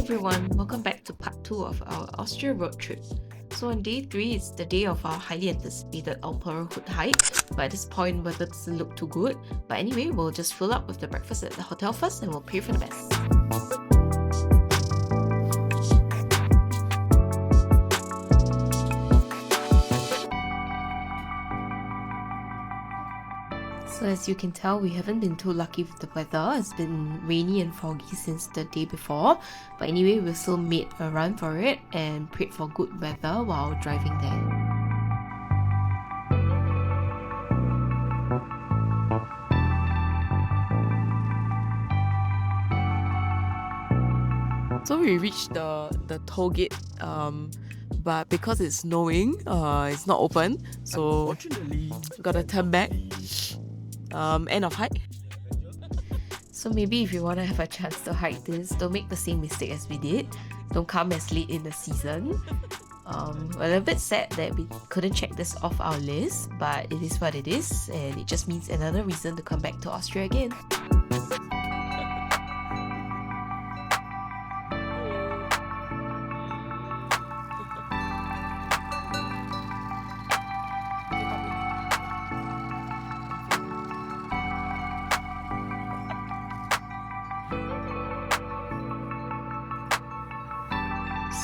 everyone, welcome back to part 2 of our Austria road trip. So on day 3, it's the day of our highly anticipated Olpererhutte hike, but at this point weather doesn't look too good. But anyway, we'll just fill up with the breakfast at the hotel first and we'll pray for the best. So as you can tell, we haven't been too lucky with the weather. It's been rainy and foggy since the day before. But anyway, we still made a run for it and prayed for good weather while driving there. So we reached the toll gate, but because it's snowing, it's not open. So Unfortunately, gotta turn back. End of hike. So maybe if you want to have a chance to hike this, don't make the same mistake as we did. Don't come as late in the season. We're a bit sad that we couldn't check this off our list, but it is what it is, and it just means another reason to come back to Austria again.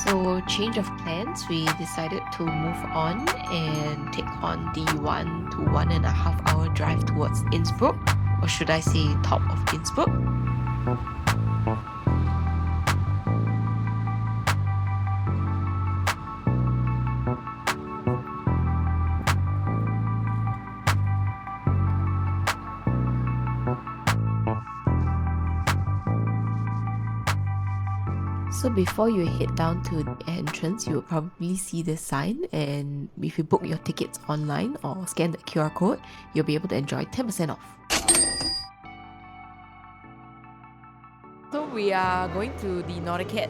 So change of plans, we decided to move on and take on the 1 to 1.5 hour drive towards Innsbruck, or should I say top of Innsbruck. So before you head down to the entrance, you will probably see this sign, and if you book your tickets online or scan the QR code, you'll be able to enjoy 10% off. So we are going to the Nordkette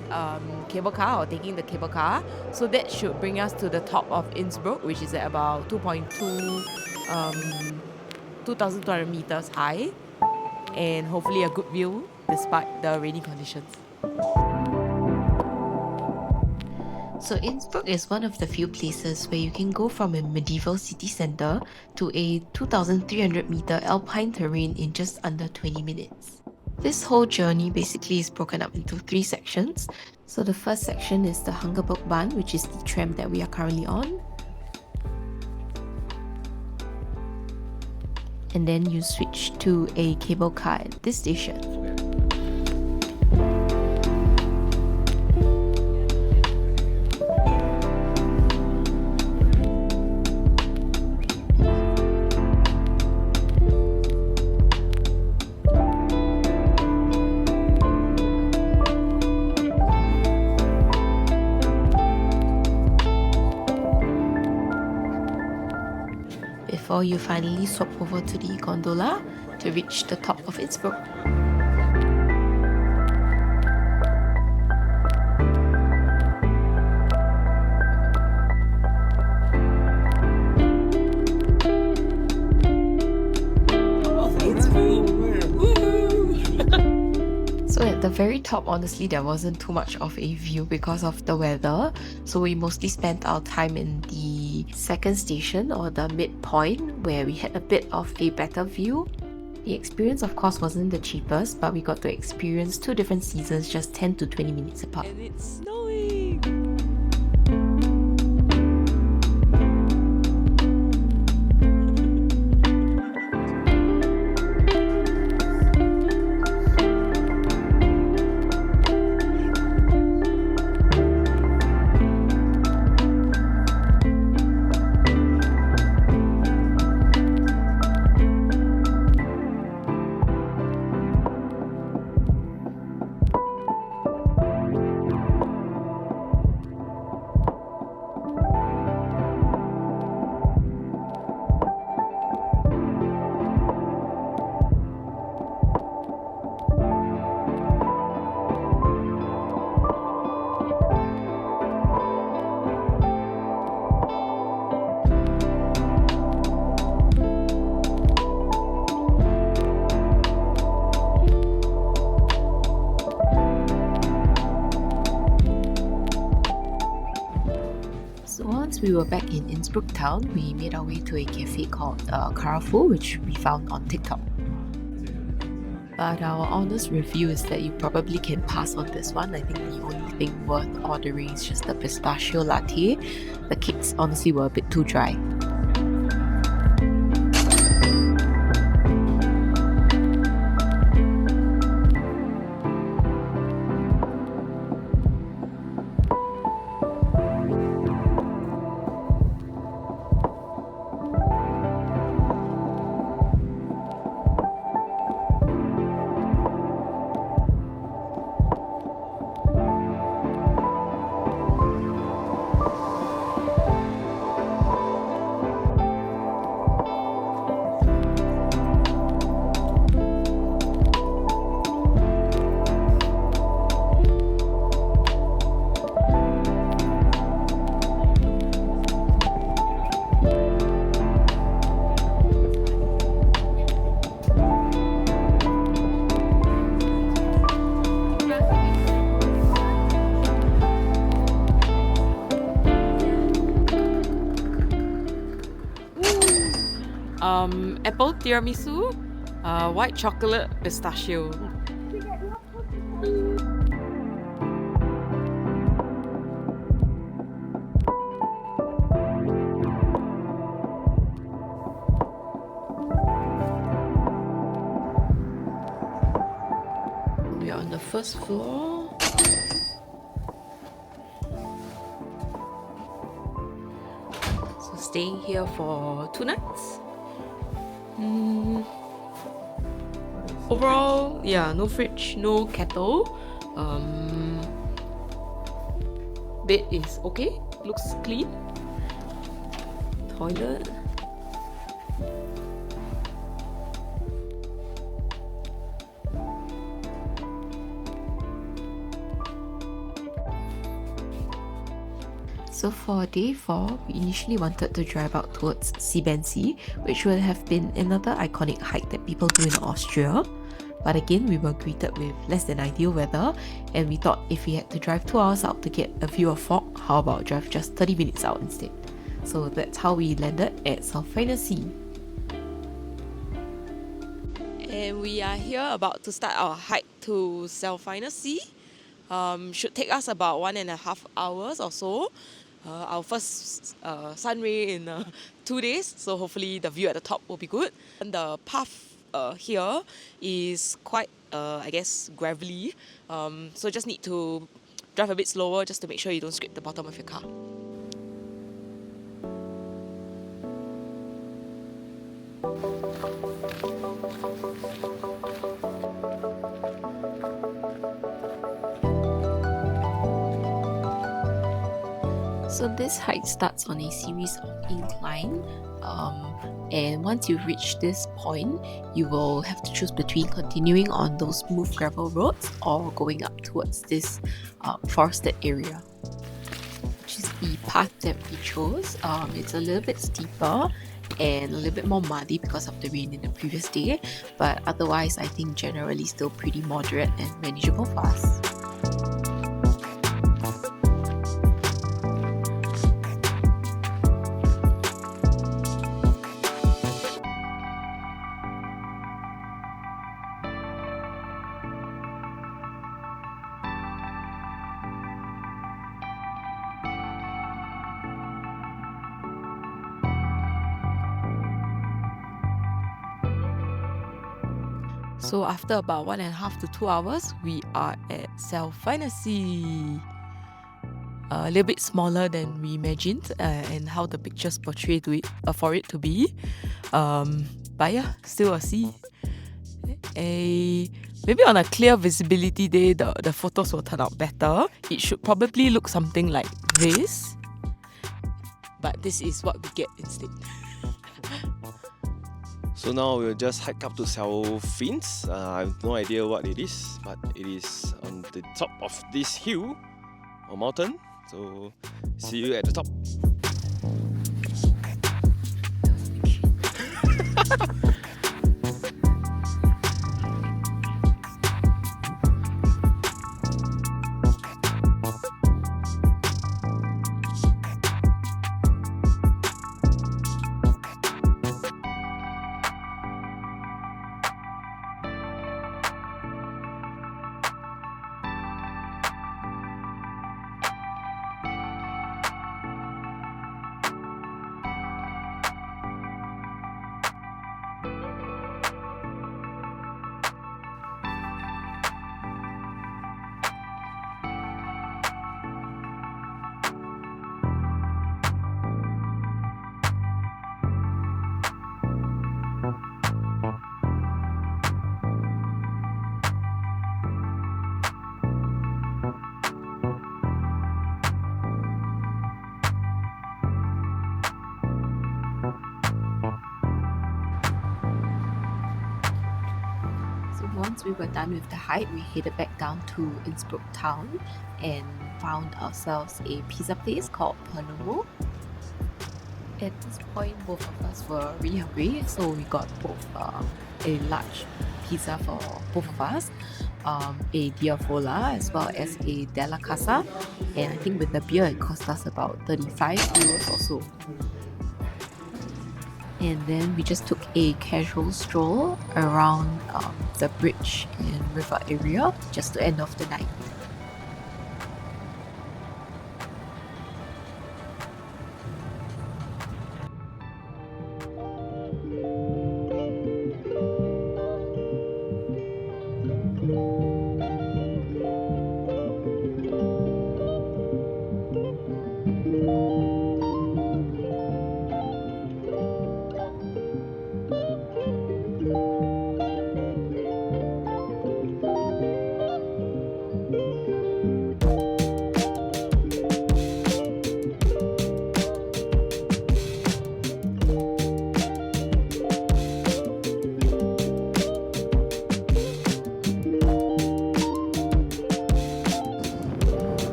cable car, or taking the cable car. So that should bring us to the top of Innsbruck, which is at about 2,200 meters high, and hopefully a good view despite the rainy conditions. So Innsbruck is one of the few places where you can go from a medieval city centre to a 2,300 meter alpine terrain in just under 20 minutes. This whole journey basically is broken up into 3 sections. So the first section is the Bahnen, which is the tram that we are currently on. And then you switch to a cable car at this station. Before you finally swap over to the gondola to reach the top of Innsbruck. So at the very top, honestly, there wasn't too much of a view because of the weather. So we mostly spent our time in the second station, or the midpoint, where we had a bit of a better view. The experience, of course, wasn't the cheapest, but we got to experience 2 different seasons just 10 to 20 minutes apart. And it's snowing! once we were back in Innsbruck Town, we made our way to a cafe called Karaffu, which we found on TikTok. But our honest review is that you probably can pass on this one. I think the only thing worth ordering is just the pistachio latte. The cakes honestly were a bit too dry. Apple tiramisu, white chocolate pistachio. We are on the first floor. So staying here for 2 nights. Overall, yeah, no fridge, no kettle. Bed is okay, looks clean. Toilet. So for day 4, we initially wanted to drive out towards Sigmund-Thun, which would have been another iconic hike that people do in Austria. But again, we were greeted with less than ideal weather, and we thought if we had to drive 2 hours out to get a view of fog, how about drive just 30 minutes out instead? So that's how we landed at Salfeinersee. And we are here about to start our hike to Salfeinersee. Should take us about 1.5 hours or so. Our first sun ray in 2 days, so hopefully the view at the top will be good. And the path here is quite, I guess, gravelly, so just need to drive a bit slower just to make sure you don't scrape the bottom of your car. So this hike starts on a series of incline, and once you reach this point, you will have to choose between continuing on those smooth gravel roads or going up towards this forested area, which is the path that we chose. It's a little bit steeper and a little bit more muddy because of the rain in the previous day, but otherwise I think generally still pretty moderate and manageable for us. So after about 1.5 to 2 hours, we are at Salfeinersee. A little bit smaller than we imagined, and how the pictures portray for it to be. But yeah, still a sea. Maybe on a clear visibility day, the photos will turn out better. It should probably look something like this. But this is what we get instead. So now we'll just hike up to Salfeinersee. I have no idea what it is, but it is on the top of this hill or mountain. So see you at the top. once we were done with the hike, we headed back down to Innsbruck Town and found ourselves a pizza place called Palermo. At this point, both of us were really hungry, so we got both a large pizza for both of us, a diavola as well as a della casa, and I think with the beer it cost us about 35 euros or so. And then we just took a casual stroll around the bridge and river area just to end off the night.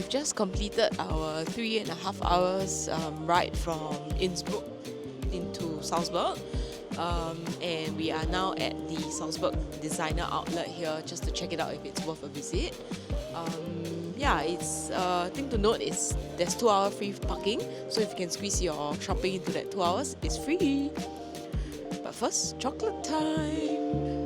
Just completed our 3.5 hours ride from Innsbruck into Salzburg, and we are now at the Salzburg designer outlet here just to check it out if it's worth a visit. Yeah, it's thing to note is there's 2-hour free parking, so if you can squeeze your shopping into that 2 hours, it's free. But first, chocolate time.